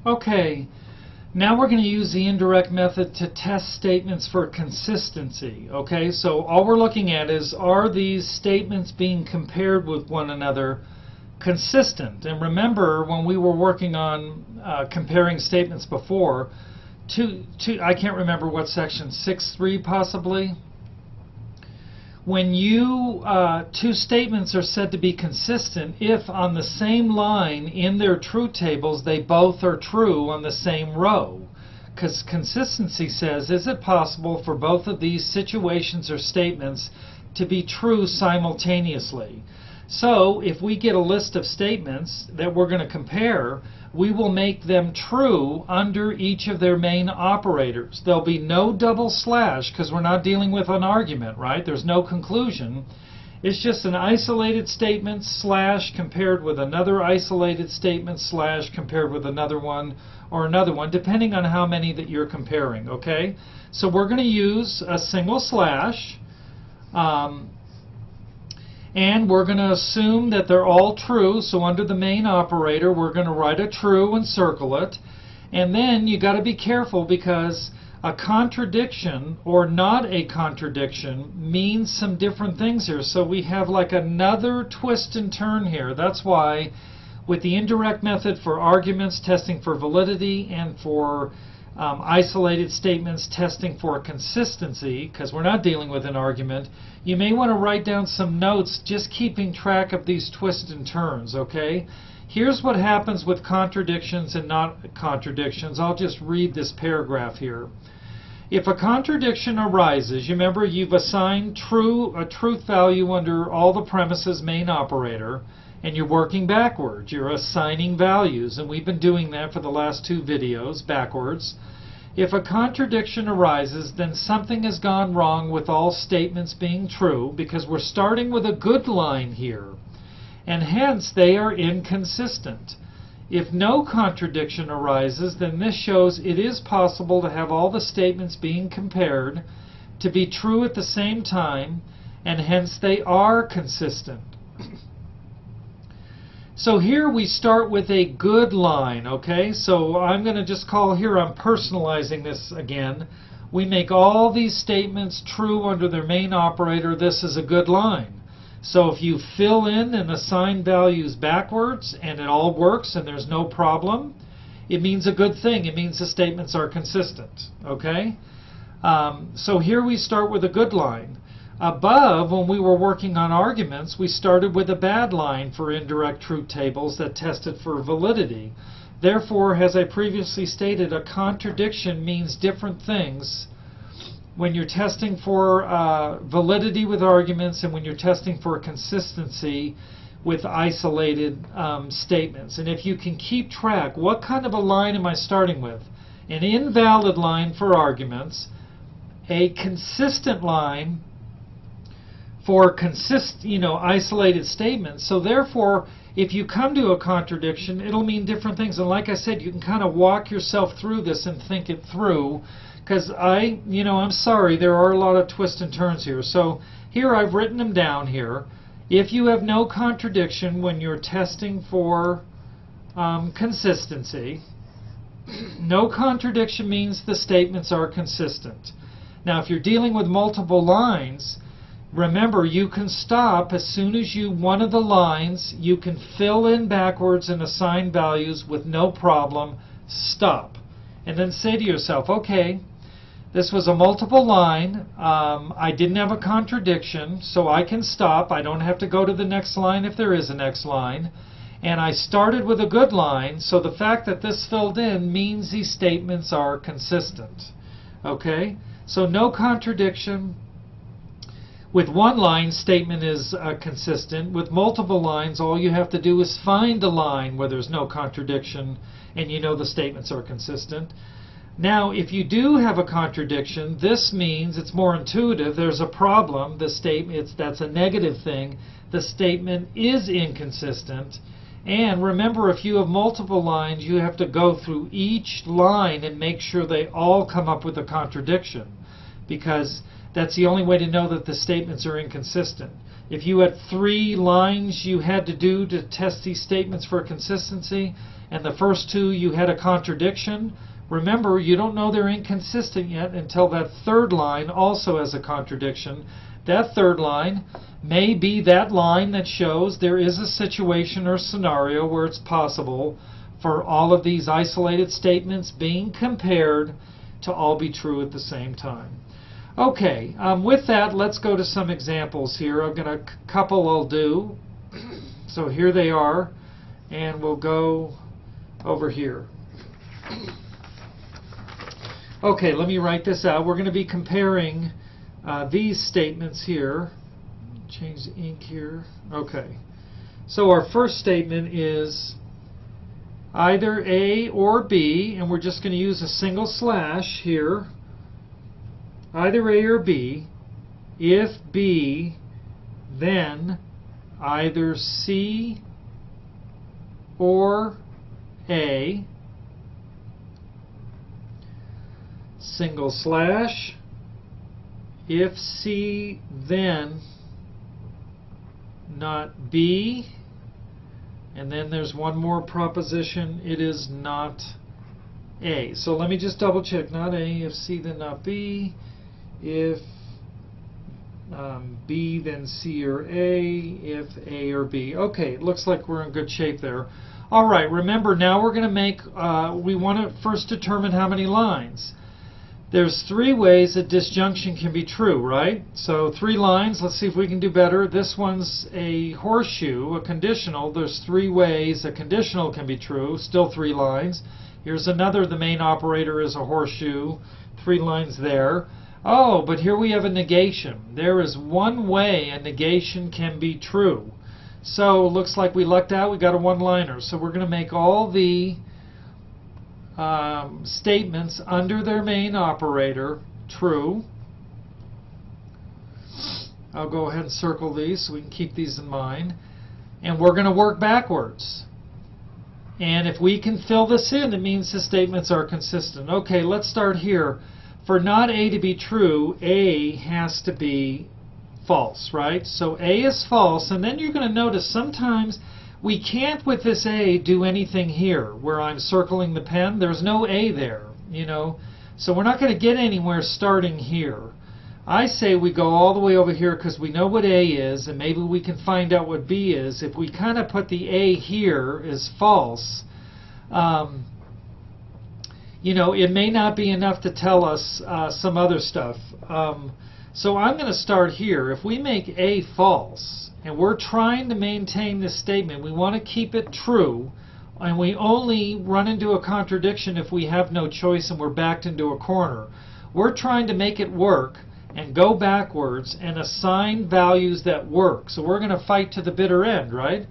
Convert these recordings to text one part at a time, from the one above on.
Okay, now we're going to use the indirect method to test statements for consistency. Okay, so all we're looking at is, are these statements being compared with one another consistent? And remember, when we were working on comparing statements before, I can't remember what section, 6.3 possibly? When two statements are said to be consistent if on the same line in their truth tables they both are true on the same row. Because consistency says, is it possible for both of these situations or statements to be true simultaneously? So if we get a list of statements that we're going to compare, we will make them true under each of their main operators. There'll be no double slash because we're not dealing with an argument, right? There's no conclusion. It's just an isolated statement slash compared with another isolated statement slash compared with another one or another one, depending on how many that you're comparing, okay? So we're going to use a single slash. And we're going to assume that they're all true. So under the main operator, we're going to write a true and circle it. And then you got to be careful, because a contradiction or not a contradiction means some different things here. So we have like another twist and turn here. That's why with the indirect method for arguments, testing for validity, and for isolated statements, testing for consistency, because we're not dealing with an argument, you may want to write down some notes just keeping track of these twists and turns, okay? Here's what happens with contradictions and not contradictions. I'll just read this paragraph here. If a contradiction arises, you remember you've assigned a truth value under all the premises main operator, and you're working backwards. You're assigning values, and we've been doing that for the last two videos backwards. If a contradiction arises, then something has gone wrong with all statements being true, because we're starting with a good line here, and hence they are inconsistent. If no contradiction arises, then this shows it is possible to have all the statements being compared to be true at the same time, and hence they are consistent. So here we start with a good line, okay? So I'm going to just call here, I'm personalizing this again. We make all these statements true under their main operator. This is a good line. So if you fill in and assign values backwards and it all works and there's no problem, it means a good thing. It means the statements are consistent, okay? So here we start with a good line. Above, when we were working on arguments, we started with a bad line for indirect truth tables that tested for validity. Therefore, as I previously stated, a contradiction means different things when you're testing for validity with arguments and when you're testing for consistency with isolated statements. And if you can keep track, what kind of a line am I starting with? An invalid line for arguments, a consistent line for isolated statements. So therefore, if you come to a contradiction, it'll mean different things. And like I said, you can kind of walk yourself through this and think it through, because I'm sorry, there are a lot of twists and turns here. So here I've written them down here. If you have no contradiction when you're testing for consistency, no contradiction means the statements are consistent. Now, if you're dealing with multiple lines, remember, you can stop as soon as one of the lines, you can fill in backwards and assign values with no problem. Stop. And then say to yourself, okay, this was a multiple line. I didn't have a contradiction, so I can stop. I don't have to go to the next line if there is a next line. And I started with a good line, so the fact that this filled in means these statements are consistent. Okay? So no contradiction. With one line, statement is consistent. With multiple lines, all you have to do is find a line where there's no contradiction, and you know the statements are consistent. Now, if you do have a contradiction, this means it's more intuitive. There's a problem. That's a negative thing. The statement is inconsistent. And remember, if you have multiple lines, you have to go through each line and make sure they all come up with a contradiction, because that's the only way to know that the statements are inconsistent. if you had 3 lines you had to do to test these statements for consistency, and the first 2 you had a contradiction, remember, you don't know they're inconsistent yet until that 3rd line also has a contradiction. That 3rd line may be that line that shows there is a situation or scenario where it's possible for all of these isolated statements being compared to all be true at the same time. Okay, with that, let's go to some examples here. I've got a couple I'll do. So here they are, and we'll go over here. Okay, let me write this out. We're going to be comparing these statements here. Change the ink here. Okay. So our first statement is either A or B, and we're just going to use a single slash here. Either A or B. If B, then either C or A. Single slash. If C, then not B. And then there's one more proposition. It is not A. So let me just double check. Not A. If C, then not B. If B, then C or A. If A or B. Okay, it looks like we're in good shape there. All right, remember now we're going to make, we want to first determine how many lines. There's 3 ways that disjunction can be true, right? So 3 lines. Let's see if we can do better. This one's a horseshoe, a conditional. There's 3 ways a conditional can be true. Still 3 lines. Here's another. The main operator is a horseshoe. 3 lines there. Oh, but here we have a negation. There is one way a negation can be true. So it looks like we lucked out. We got a one-liner. So we're going to make all the statements under their main operator true. I'll go ahead and circle these so we can keep these in mind. And we're going to work backwards. And if we can fill this in, it means the statements are consistent. Okay, let's start here. For not A to be true, A has to be false, right? So A is false, and then you're going to notice sometimes we can't, with this A, do anything here where I'm circling the pen. There's no A there, you know. So we're not going to get anywhere starting here. I say we go all the way over here because we know what A is, and maybe we can find out what B is. If we kind of put the A here as false, you know, it may not be enough to tell us some other stuff. So I'm going to start here. If we make A false, and we're trying to maintain this statement, we want to keep it true, and we only run into a contradiction if we have no choice and we're backed into a corner. We're trying to make it work and go backwards and assign values that work. So we're going to fight to the bitter end, right?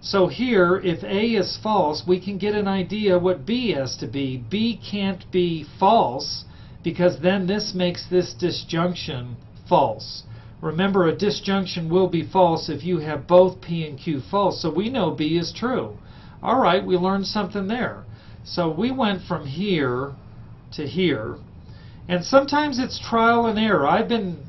So here, if A is false, we can get an idea what B has to be. B can't be false because then this makes this disjunction false. Remember, a disjunction will be false if you have both P and Q false, so we know B is true. All right, we learned something there. So we went from here to here, and sometimes it's trial and error. I've been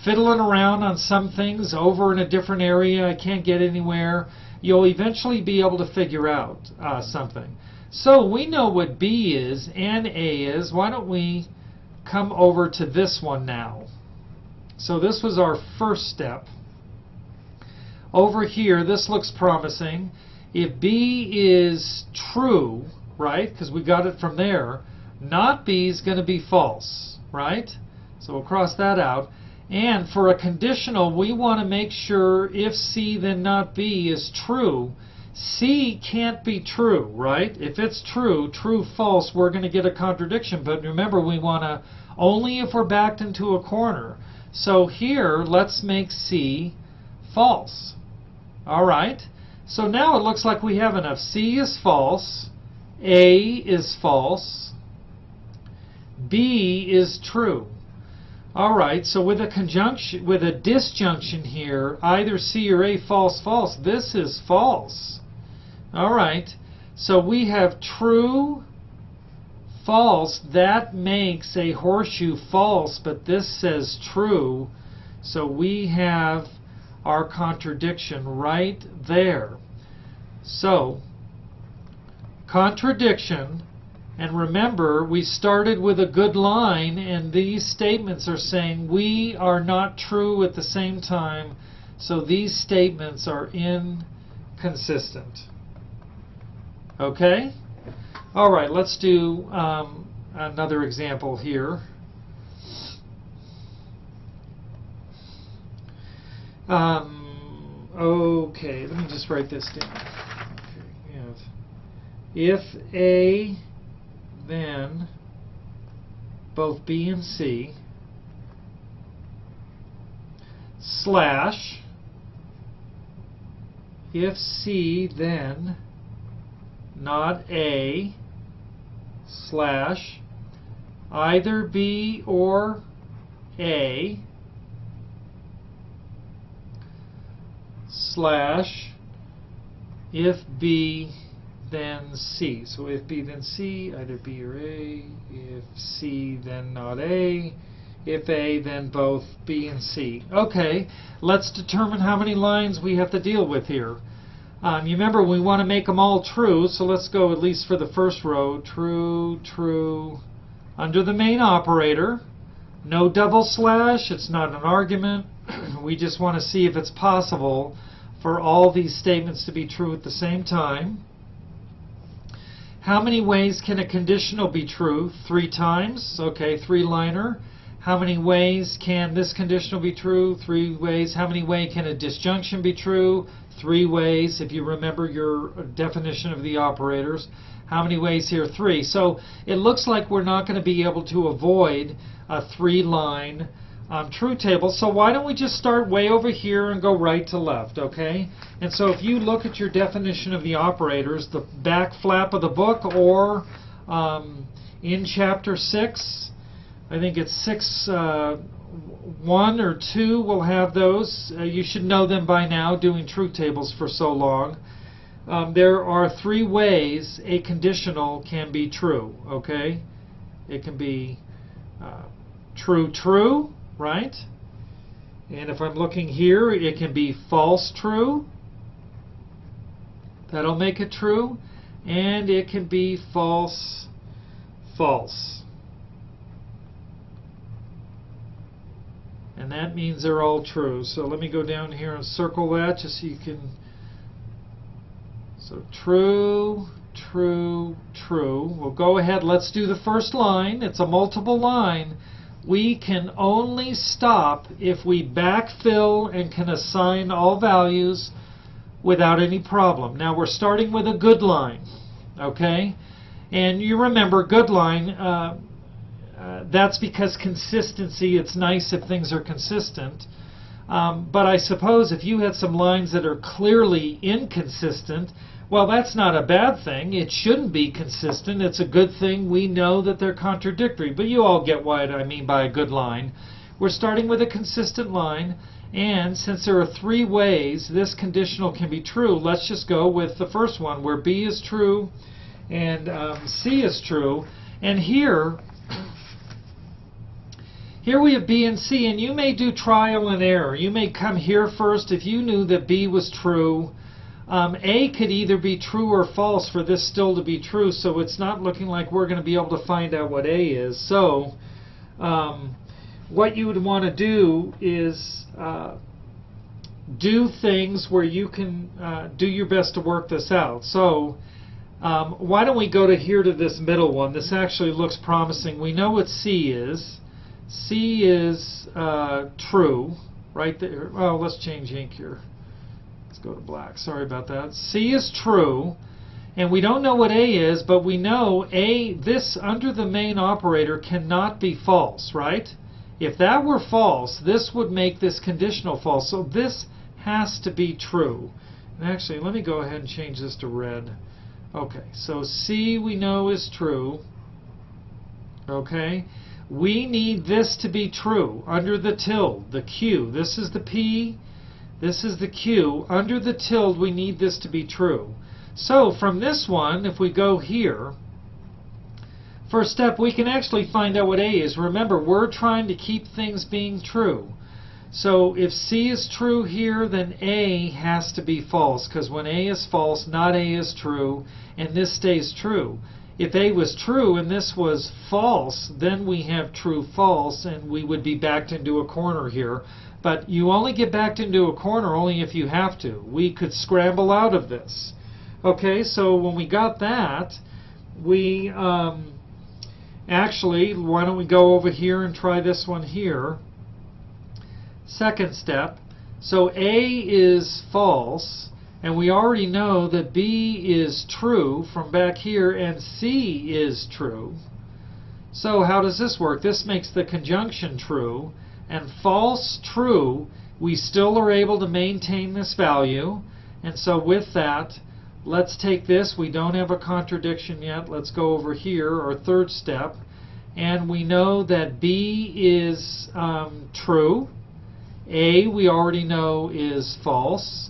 fiddling around on some things over in a different area. I can't get anywhere. You'll eventually be able to figure out something. So we know what B is and A is. Why don't we come over to this one now? So this was our first step. Over here, this looks promising. If B is true, right, because we got it from there, not B is going to be false, right? So we'll cross that out. And for a conditional, we want to make sure if C then not B is true. C can't be true, right? If it's true, true, false, we're going to get a contradiction. But remember, we want to only if we're backed into a corner. So here, let's make C false. All right. So now it looks like we have enough. C is false. A is false. B is true. All right. So with a conjunction, with a disjunction here, either C or A, false, false. This is false. All right. So we have true, false. That makes a horseshoe false, but this says true. So we have our contradiction right there. So, contradiction, and remember we started with a good line, and these statements are saying we are not true at the same time, so these statements are inconsistent. Okay? Alright, let's do another example here. Okay, let me just write this down. Okay, if A, then both B and C, slash, if C, then not A, slash, either B or A, slash, if B then C. So if B then C, either B or A, if C then not A, if A then both B and C. Okay, let's determine how many lines we have to deal with here. You remember we want to make them all true, so let's go at least for the first row. True, true, under the main operator. No double slash, it's not an argument. We just want to see if it's possible for all these statements to be true at the same time. How many ways can a conditional be true? 3 times. Okay, 3-liner. How many ways can this conditional be true? 3 ways. How many ways can a disjunction be true? 3 ways, if you remember your definition of the operators. How many ways here? 3. So it looks like we're not going to be able to avoid a 3-line true table. So why don't we just start way over here and go right to left, okay? And so if you look at your definition of the operators, the back flap of the book, or in chapter 6, I think it's 6, 1 or 2 will have those. You should know them by now, doing truth tables for so long. There are 3 ways a conditional can be true, okay? It can be true, true, right? And if I'm looking here, it can be false, true. That'll make it true. And it can be false, false. And that means they're all true. So let me go down here and circle that just so you can. So true, true, true. We'll go ahead. Let's do the first line. It's a multiple line. We can only stop if we backfill and can assign all values without any problem. Now we're starting with a good line, okay? And you remember good line, that's because consistency, it's nice if things are consistent. But I suppose if you had some lines that are clearly inconsistent, well, that's not a bad thing. It shouldn't be consistent. It's a good thing. We know that they're contradictory. But you all get what I mean by a good line. We're starting with a consistent line. And since there are 3 ways this conditional can be true, let's just go with the first one where B is true and C is true. And here we have B and C. And you may do trial and error. You may come here first. If you knew that B was true, A could either be true or false for this still to be true, so it's not looking like we're going to be able to find out what A is. So what you would want to do is do things where you can do your best to work this out. So why don't we go to here to this middle one? This actually looks promising. We know what C is. C is true, right there. Well, let's change ink here. Let's go to black. Sorry about that. C is true, and we don't know what A is, but we know A, this under the main operator cannot be false, right? If that were false, this would make this conditional false. So this has to be true. And actually, let me go ahead and change this to red. Okay, so C we know is true. Okay, we need this to be true under the tilde, the Q. This is the P. This is the Q. Under the tilde, we need this to be true. So from this one, if we go here, first step, we can actually find out what A is. Remember, we're trying to keep things being true. So if C is true here, then A has to be false, because when A is false, not A is true, and this stays true. If A was true and this was false, then we have true false, and we would be backed into a corner here. But you only get backed into a corner only if you have to. We could scramble out of this. Okay, so when we got that, we actually, why don't we go over here and try this one here. Second step. So A is false, and we already know that B is true from back here, and C is true. So how does this work? This makes the conjunction true, and false true, we still are able to maintain this value. And so with that, let's take this. We don't have a contradiction yet. Let's go over here, our third step, and we know that B is true. A, we already know, is false.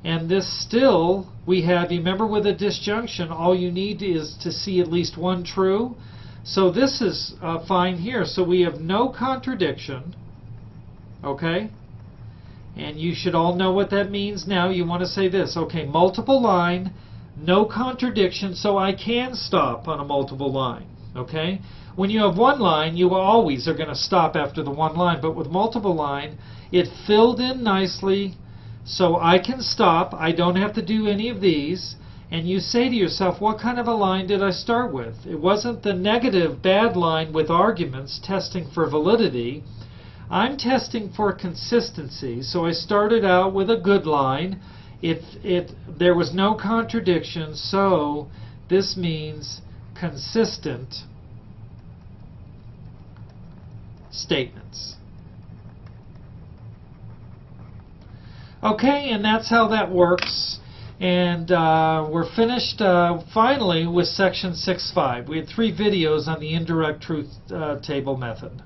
And this still, we have, you remember with a disjunction, all you need is to see at least one true. So this is fine here. So we have no contradiction. Okay? And you should all know what that means now. You want to say this. Okay, multiple line, no contradiction, so I can stop on a multiple line. Okay? When you have one line, you always are going to stop after the one line. But with multiple line, it filled in nicely, so I can stop. I don't have to do any of these. And you say to yourself, what kind of a line did I start with? It wasn't the negative bad line with arguments testing for validity. I'm testing for consistency. So I started out with a good line. There was no contradiction, so this means consistent statements. Okay, and that's how that works. And we're finished finally with section 6.5. We had 3 videos on the indirect truth table method.